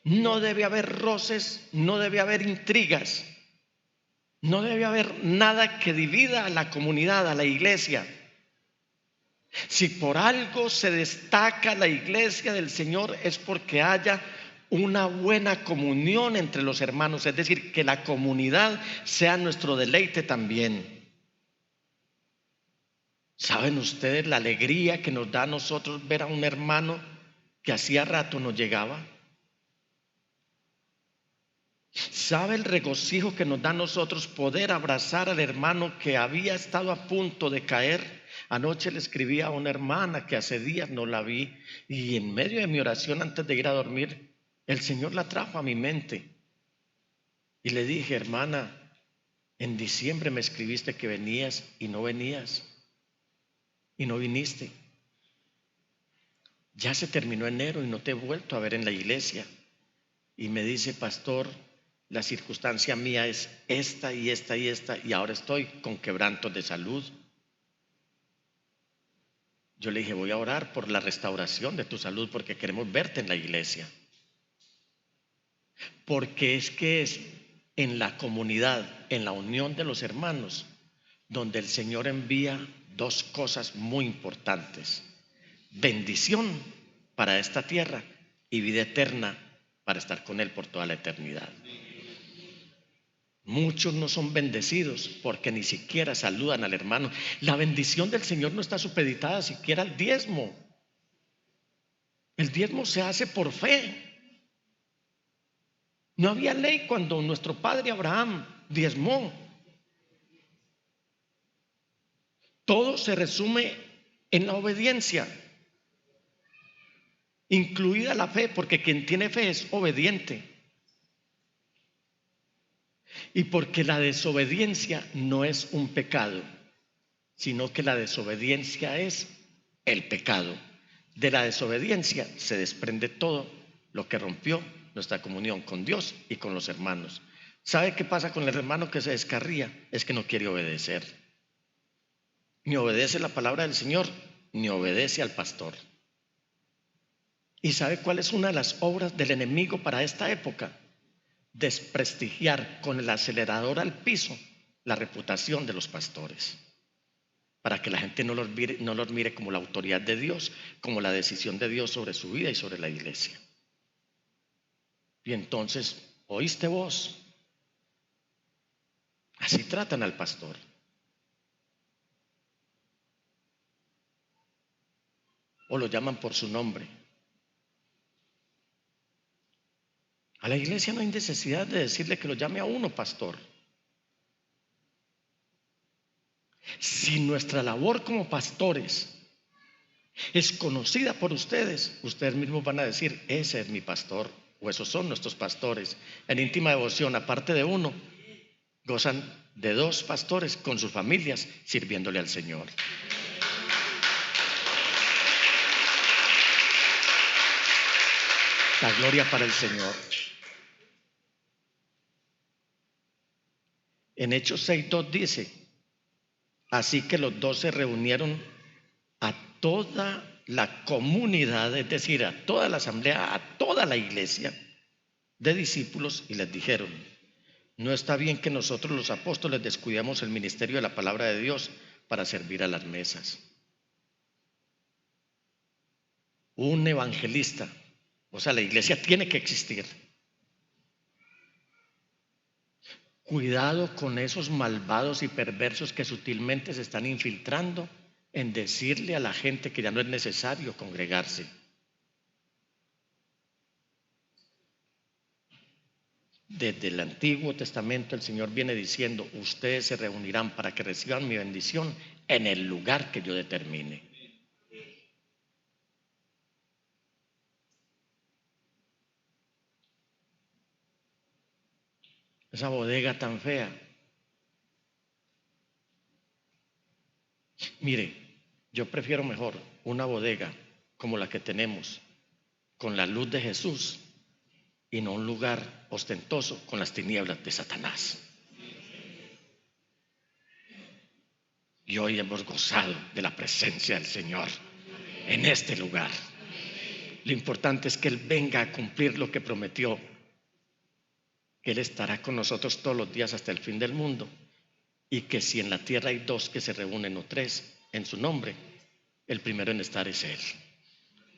B: no debe haber roces, no debe haber intrigas, no debe haber nada que divida a la comunidad, a la iglesia. Si por algo se destaca la iglesia del Señor es porque haya una buena comunión entre los hermanos, es decir, que la comunidad sea nuestro deleite también. ¿Saben ustedes la alegría que nos da a nosotros ver a un hermano que hacía rato no llegaba? ¿Sabe el regocijo que nos da a nosotros poder abrazar al hermano que había estado a punto de caer? Anoche le escribí a una hermana que hace días no la vi, y en medio de mi oración antes de ir a dormir, el Señor la trajo a mi mente. Y le dije: hermana, en diciembre me escribiste que venías y no venías, y no viniste. Ya se terminó enero y no te he vuelto a ver en la iglesia. Y me dice: pastor, la circunstancia mía es esta y esta y esta, y ahora estoy con quebrantos de salud. Yo le dije: voy a orar por la restauración de tu salud, porque queremos verte en la iglesia. Porque es que es en la comunidad, en la unión de los hermanos, donde el Señor envía dos cosas muy importantes: bendición para esta tierra y vida eterna para estar con Él por toda la eternidad. Muchos no son bendecidos porque ni siquiera saludan al hermano. La bendición del Señor no está supeditada siquiera al diezmo. El diezmo se hace por fe. No había ley cuando nuestro padre Abraham diezmó. Todo se resume en la obediencia, incluida la fe, porque quien tiene fe es obediente. Y porque la desobediencia no es un pecado, sino que la desobediencia es el pecado. De la desobediencia se desprende todo lo que rompió nuestra comunión con Dios y con los hermanos. ¿Sabe qué pasa con el hermano que se descarría? Es que no quiere obedecer. Ni obedece la palabra del Señor, ni obedece al pastor. ¿Y sabe cuál es una de las obras del enemigo para esta época? Desprestigiar con el acelerador al piso la reputación de los pastores, para que la gente no los mire como la autoridad de Dios, como la decisión de Dios sobre su vida y sobre la iglesia. Y entonces, ¿oíste vos? Así tratan al pastor. O lo llaman por su nombre. A la iglesia no hay necesidad de decirle que lo llame a uno pastor. Si nuestra labor como pastores es conocida por ustedes, ustedes mismos van a decir: ese es mi pastor, o esos son nuestros pastores. En íntima devoción, aparte de uno, gozan de dos pastores con sus familias sirviéndole al Señor. La gloria para el Señor. En Hechos 6:2 dice: así que los 12 reunieron a toda la comunidad, es decir, a toda la asamblea, a toda la iglesia de discípulos, y les dijeron: no está bien que nosotros los apóstoles descuidemos el ministerio de la palabra de Dios para servir a las mesas. Un evangelista, o sea, la iglesia tiene que existir. Cuidado con esos malvados y perversos que sutilmente se están infiltrando en decirle a la gente que ya no es necesario congregarse. Desde el Antiguo Testamento el Señor viene diciendo: ustedes se reunirán para que reciban mi bendición en el lugar que yo determine. Esa bodega tan fea. Mire, yo prefiero mejor una bodega como la que tenemos, con la luz de Jesús, y no un lugar ostentoso con las tinieblas de Satanás. Y hoy hemos gozado de la presencia del Señor en este lugar. Lo importante es que Él venga a cumplir lo que prometió, que Él estará con nosotros todos los días hasta el fin del mundo, y que si en la tierra hay dos que se reúnen o tres en su nombre, el primero en estar es Él.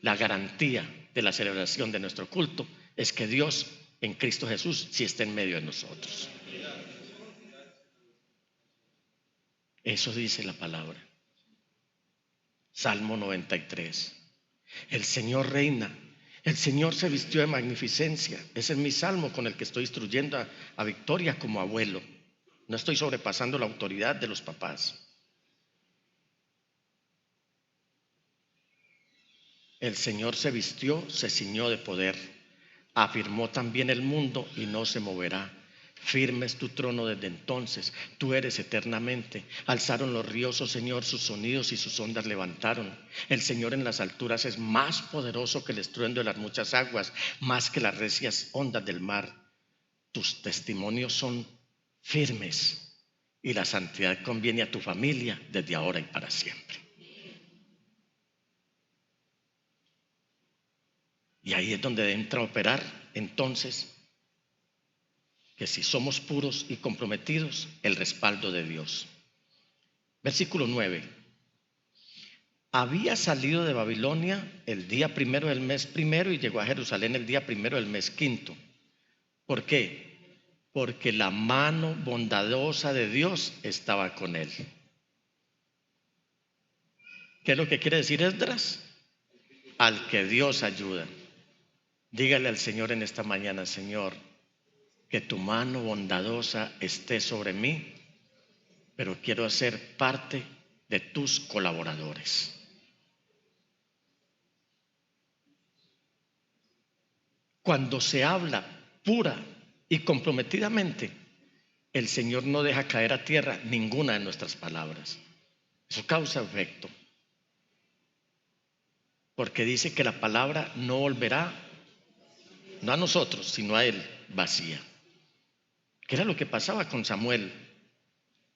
B: La garantía de la celebración de nuestro culto es que Dios en Cristo Jesús sí está en medio de nosotros. Eso dice la palabra. Salmo 93. El Señor reina, el Señor se vistió de magnificencia. Ese es mi salmo con el que estoy instruyendo a Victoria como abuelo. No estoy sobrepasando la autoridad de los papás. El Señor se vistió, se ciñó de poder. Afirmó también el mundo y no se moverá. Firme es tu trono desde entonces, tú eres eternamente. Alzaron los ríos, oh Señor, sus sonidos y sus ondas levantaron. El Señor en las alturas es más poderoso que el estruendo de las muchas aguas, más que las recias ondas del mar. Tus testimonios son firmes y la santidad conviene a tu familia desde ahora y para siempre. Y ahí es donde entra a operar entonces que si somos puros y comprometidos, el respaldo de Dios. Versículo 9. Había salido de Babilonia el día primero del mes primero y llegó a Jerusalén el día primero del mes quinto. ¿Por qué? Porque la mano bondadosa de Dios estaba con él. ¿Qué es lo que quiere decir Esdras? Al que Dios ayuda. Dígale al Señor en esta mañana: Señor, que tu mano bondadosa esté sobre mí, pero quiero ser parte de tus colaboradores. Cuando se habla pura y comprometidamente, el Señor no deja caer a tierra ninguna de nuestras palabras. Eso causa efecto, porque dice que la palabra no volverá, no a nosotros, sino a Él, vacía. ¿Qué era lo que pasaba con Samuel?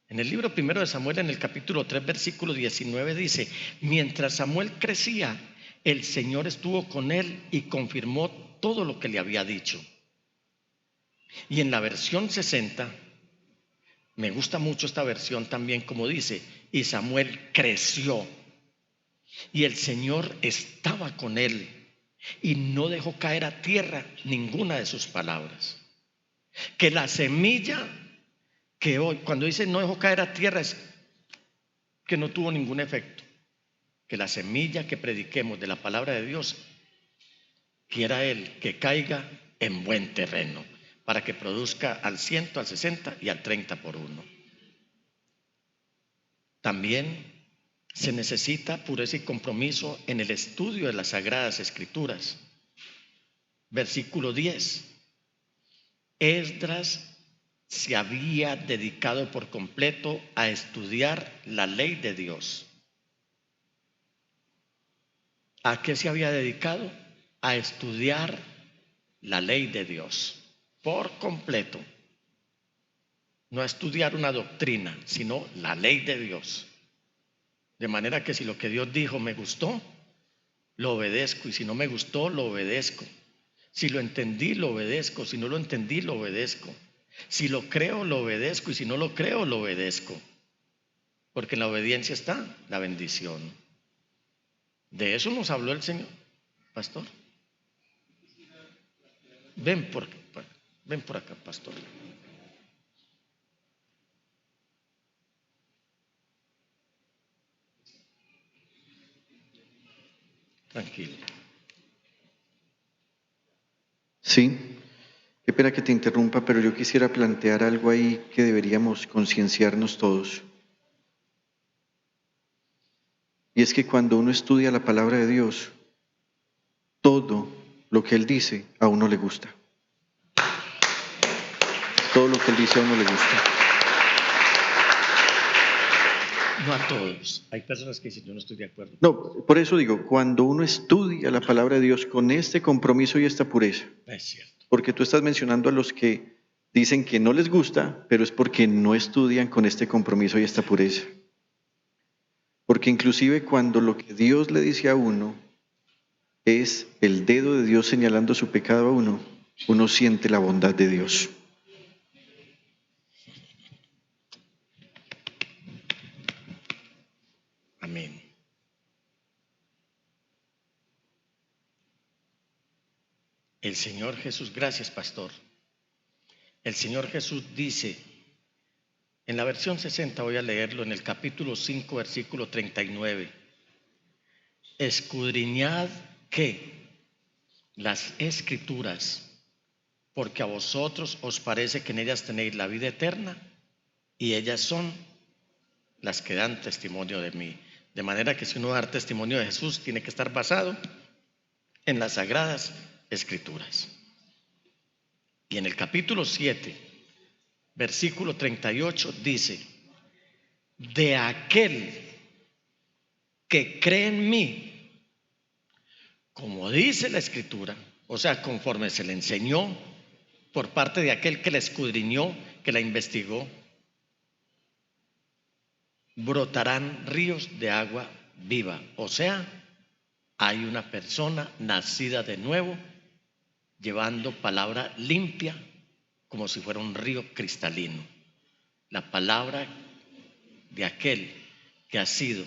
B: En el libro primero de Samuel, en el capítulo 3, versículo 19, dice: mientras Samuel crecía, el Señor estuvo con él y confirmó todo lo que le había dicho. Y en la versión 60, me gusta mucho esta versión también, como dice: y Samuel creció y el Señor estaba con él y no dejó caer a tierra ninguna de sus palabras. Que la semilla que hoy, cuando dice no dejó caer a tierra, es que no tuvo ningún efecto. Que la semilla que prediquemos de la palabra de Dios, quiera Él que caiga en buen terreno, para que produzca al 100, al 60 y al 30 por uno. También se necesita pureza y compromiso en el estudio de las Sagradas Escrituras. Versículo 10. Esdras se había dedicado por completo a estudiar la ley de Dios. ¿A qué se había dedicado? A estudiar la ley de Dios por completo. No a estudiar una doctrina, sino la ley de Dios. De manera que si lo que Dios dijo me gustó, lo obedezco, y si no me gustó, lo obedezco. Si lo entendí, lo obedezco. Si no lo entendí, lo obedezco. Si lo creo, lo obedezco. Y si no lo creo, lo obedezco. Porque en la obediencia está la bendición. De eso nos habló el Señor, pastor. Ven por acá, pastor. Tranquilo.
C: Sí, qué pena que te interrumpa, pero yo quisiera plantear algo ahí que deberíamos concienciarnos todos. Y es que cuando uno estudia la palabra de Dios, todo lo que Él dice a uno le gusta. Todo lo que Él dice a uno le gusta.
B: No a todos. Hay personas que dicen: yo no estoy de acuerdo.
C: No, por eso digo, cuando uno estudia la palabra de Dios con este compromiso y esta pureza.
B: Es cierto.
C: Porque tú estás mencionando a los que dicen que no les gusta, pero es porque no estudian con este compromiso y esta pureza. Porque inclusive cuando lo que Dios le dice a uno es el dedo de Dios señalando su pecado a uno, uno siente la bondad de Dios.
B: Amén. El Señor Jesús, gracias pastor. El Señor Jesús dice, en la versión 60 voy a leerlo, en el capítulo 5, versículo 39. Escudriñad ¿qué? Las Escrituras, porque a vosotros os parece que en ellas tenéis la vida eterna, y ellas son las que dan testimonio de mí. De manera que si uno va a dar testimonio de Jesús, tiene que estar basado en las Sagradas Escrituras. Y en el capítulo 7, versículo 38 dice, de aquel que cree en mí, como dice la Escritura, o sea, conforme se le enseñó por parte de aquel que la escudriñó, que la investigó, brotarán ríos de agua viva. O sea, hay una persona nacida de nuevo, llevando palabra limpia, como si fuera un río cristalino. La palabra de aquel que ha sido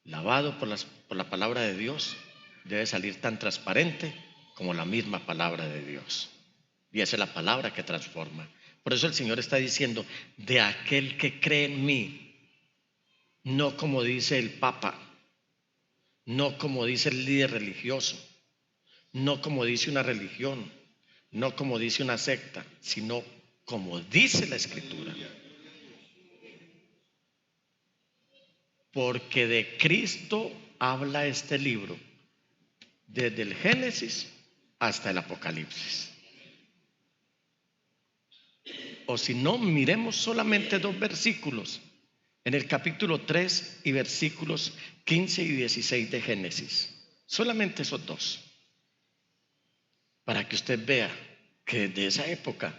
B: lavado por la palabra de Dios debe salir tan transparente como la misma palabra de Dios. Y esa es la palabra que transforma. Por eso el Señor está diciendo, de aquel que cree en mí, no como dice el Papa, no como dice el líder religioso, no como dice una religión, no como dice una secta, sino como dice la Escritura. Porque de Cristo habla este libro, desde el Génesis hasta el Apocalipsis. O si no, miremos solamente 2 versículos, en el capítulo 3 y versículos 15 y 16 de Génesis. Solamente esos 2. Para que usted vea que desde esa época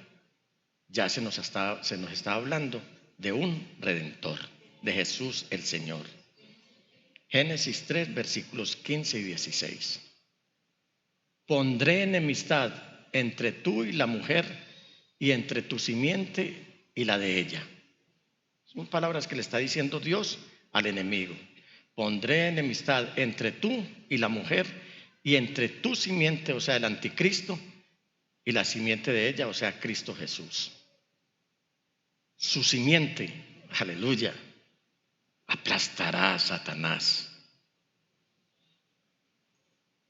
B: ya se nos está hablando de un Redentor, de Jesús el Señor. Génesis 3, versículos 15 y 16. Pondré enemistad entre tú y la mujer, y entre tu simiente y la de ella. Son palabras que le está diciendo Dios al enemigo. Pondré enemistad entre tú y la mujer, y entre tu simiente, o sea, el anticristo, y la simiente de ella, o sea, Cristo Jesús. Su simiente, aleluya, aplastará a Satanás,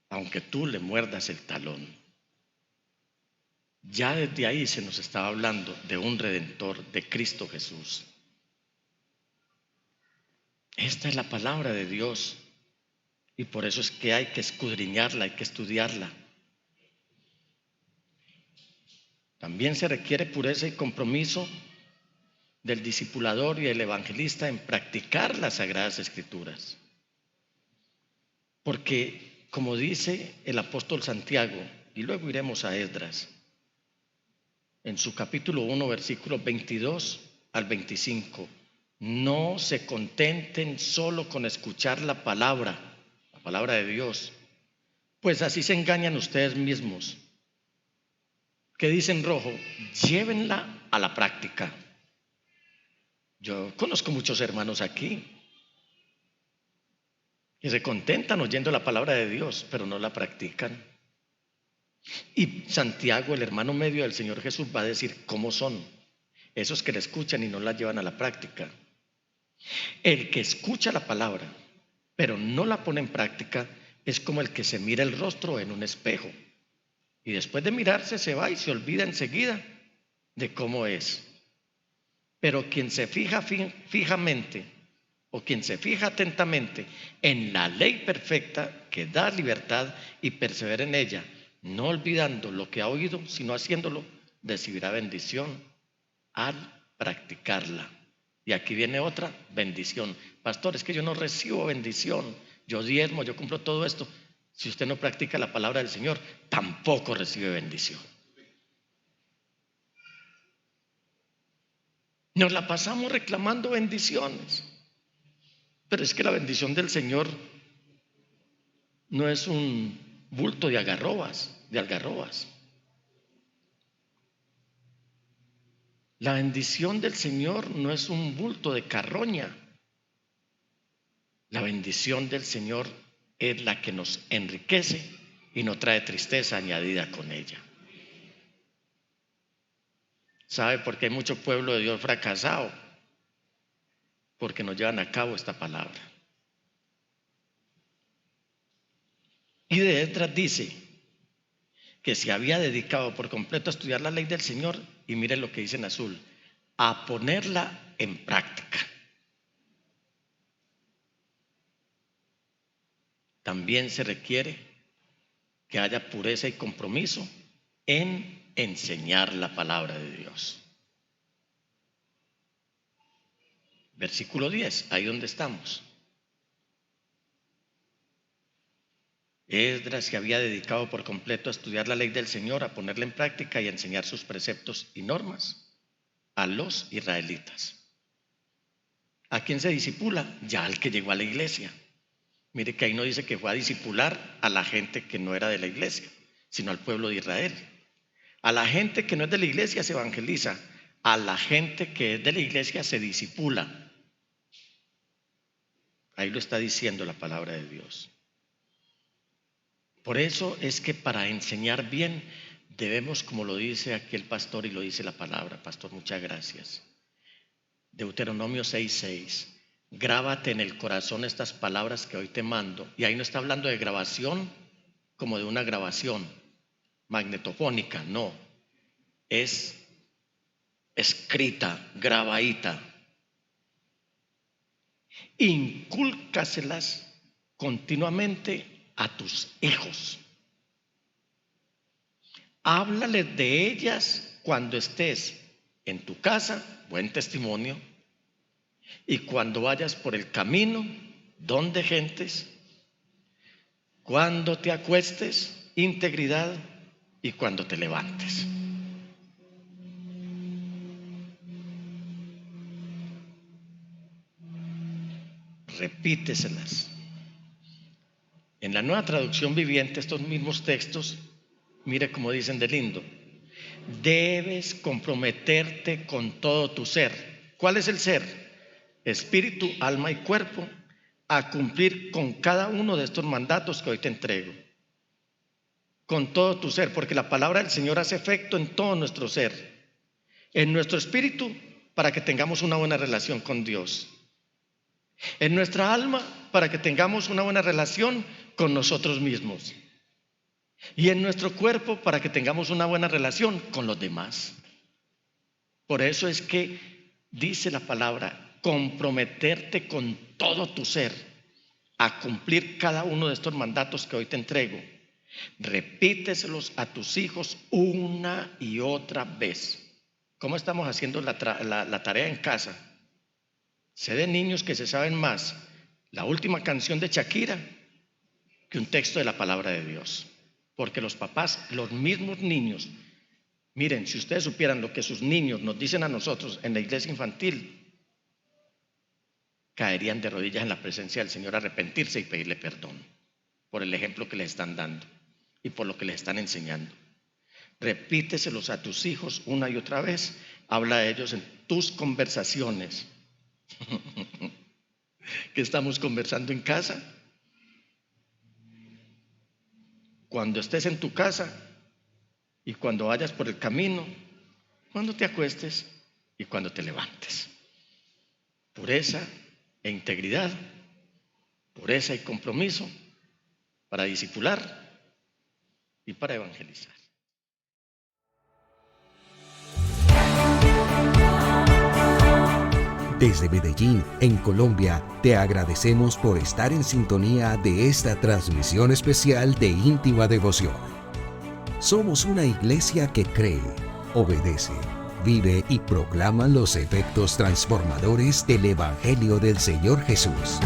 B: aunque tú le muerdas el talón. Ya desde ahí se nos estaba hablando de un Redentor, de Cristo Jesús. Esta es la palabra de Dios, y por eso es que hay que escudriñarla, hay que estudiarla. También se requiere pureza y compromiso del discipulador y el evangelista en practicar las Sagradas Escrituras. Porque, como dice el apóstol Santiago, y luego iremos a Esdras, en su capítulo 1, versículos 22 al 25, no se contenten solo con escuchar la palabra de Dios, pues así se engañan ustedes mismos. Que dicen rojo, llévenla a la práctica. Yo conozco muchos hermanos aquí que se contentan oyendo la palabra de Dios, pero no la practican. Y Santiago, el hermano medio del Señor Jesús, va a decir cómo son esos que la escuchan y no la llevan a la práctica. El que escucha la palabra, pero no la pone en práctica, es como el que se mira el rostro en un espejo y después de mirarse se va y se olvida enseguida de cómo es. Pero quien se fija fijamente, o quien se fija atentamente en la ley perfecta que da libertad y persevera en ella, no olvidando lo que ha oído, sino haciéndolo, recibirá bendición al practicarla. Y aquí viene otra bendición. Pastor, es que yo no recibo bendición. Yo diezmo, yo cumplo todo esto. Si usted no practica la palabra del Señor, tampoco recibe bendición. Nos la pasamos reclamando bendiciones. Pero es que la bendición del Señor no es un bulto de algarrobas. La bendición del Señor no es un bulto de carroña. La bendición del Señor es la que nos enriquece y no trae tristeza añadida con ella. ¿Sabe por qué hay mucho pueblo de Dios fracasado? Porque no llevan a cabo esta palabra. Y de Esdras dice que se había dedicado por completo a estudiar la ley del Señor, y mire lo que dice en azul, a ponerla en práctica. También se requiere que haya pureza y compromiso en enseñar la palabra de Dios. Versículo 10, ahí donde estamos. Esdras se había dedicado por completo a estudiar la ley del Señor, a ponerla en práctica y a enseñar sus preceptos y normas a los israelitas. ¿A quién se discipula? Ya al que llegó a la iglesia. Mire que ahí no dice que fue a discipular a la gente que no era de la iglesia, sino al pueblo de Israel. A la gente que no es de la iglesia se evangeliza, a la gente que es de la iglesia se discipula. Ahí lo está diciendo la palabra de Dios. Por eso es que para enseñar bien debemos, como lo dice aquí el pastor y lo dice la palabra, pastor, muchas gracias. Deuteronomio 6:6, grábate en el corazón estas palabras que hoy te mando. Y ahí no está hablando de grabación como de una grabación magnetofónica, no, es escrita, grabadita. Incúlcaselas continuamente a tus hijos. Háblales de ellas cuando estés en tu casa, buen testimonio, y cuando vayas por el camino, donde gentes, cuando te acuestes, integridad, y cuando te levantes. Repíteselas. En la Nueva Traducción Viviente, estos mismos textos, mire cómo dicen de lindo. Debes comprometerte con todo tu ser. ¿Cuál es el ser? Espíritu, alma y cuerpo, a cumplir con cada uno de estos mandatos que hoy te entrego. Con todo tu ser, porque la palabra del Señor hace efecto en todo nuestro ser. En nuestro espíritu, para que tengamos una buena relación con Dios. En nuestra alma, para que tengamos una buena relación con nosotros mismos. Y en nuestro cuerpo, para que tengamos una buena relación con los demás. Por eso es que dice la palabra, comprometerte con todo tu ser a cumplir cada uno de estos mandatos que hoy te entrego. Repíteselos a tus hijos una y otra vez. ¿Cómo estamos haciendo la tarea en casa? Sé de niños que se saben más la última canción de Shakira que un texto de la palabra de Dios. Porque los papás, los mismos niños, miren, si ustedes supieran lo que sus niños nos dicen a nosotros en la iglesia infantil, caerían de rodillas en la presencia del Señor a arrepentirse y pedirle perdón por el ejemplo que les están dando y por lo que les están enseñando. Repíteselos a tus hijos una y otra vez. Habla de ellos en tus conversaciones. ¿Qué estamos conversando en casa? Cuando estés en tu casa y cuando vayas por el camino, cuando te acuestes y cuando te levantes. Pureza e integridad, pureza y compromiso para discipular y para evangelizar.
A: Desde Medellín, en Colombia, te agradecemos por estar en sintonía de esta transmisión especial de Íntima Devoción. Somos una iglesia que cree, obedece, vive y proclama los efectos transformadores del Evangelio del Señor Jesús.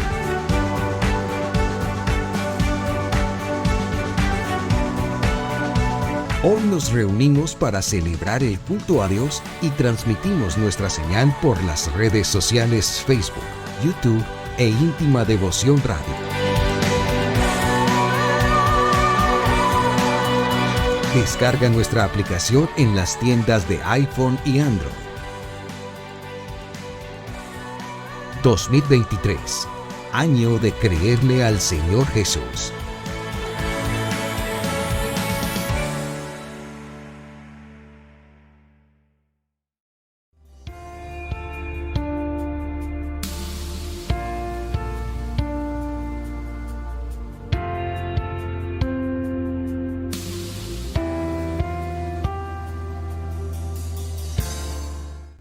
A: Hoy nos reunimos para celebrar el culto a Dios y transmitimos nuestra señal por las redes sociales Facebook, YouTube e Íntima Devoción Radio. Descarga nuestra aplicación en las tiendas de iPhone y Android. 2023, año de creerle al Señor Jesús.